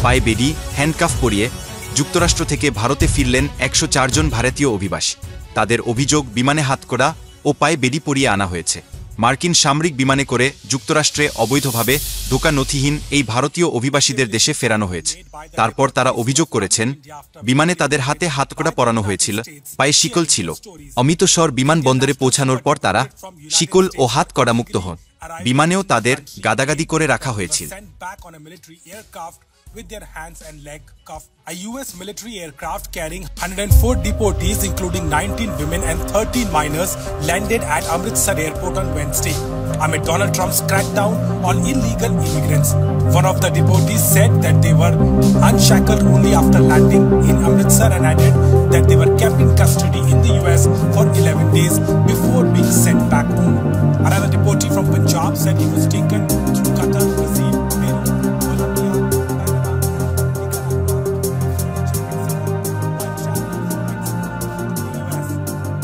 পায়ে বেডি, হ্যান্ডকাফ পরিয়ে যুক্তরাষ্ট্র থেকে ভারতে ফিরলেন ১০৪ জন ভারতীয় অভিবাসী। তাদের অভিযোগ, বিমানে হাতকড়া ও পায়ে বেডি পরিয়ে আনা হয়েছে। মার্কিন সামরিক বিমানে করে যুক্তরাষ্ট্রে অবৈধভাবে ঢোকা নথিহীন এই ভারতীয় অভিবাসীদের দেশে ফেরানো হয়েছে। তারপর তারা অভিযোগ করেছেন, বিমানে তাদের হাতে হাতকড়া পরানো হয়েছিল, পায়ে শিকল ছিল। অমৃতসর বিমানবন্দরে পৌঁছানোর পর তারা শিকল ও হাতকড়া মুক্ত হন। বিমানেও তাদের গাদাগাদি করে রাখা হয়েছিল। With their hands and leg cuffed. A US military aircraft carrying 104 deportees, including 19 women and 13 minors, landed at Amritsar airport on Wednesday, amid Donald Trump's crackdown on illegal immigrants. One of the deportees said that they were unshackled only after landing in Amritsar and added that they were kept in custody in the US for 11 days before being sent back home. Another deportee from Punjab said he was taken through Qatar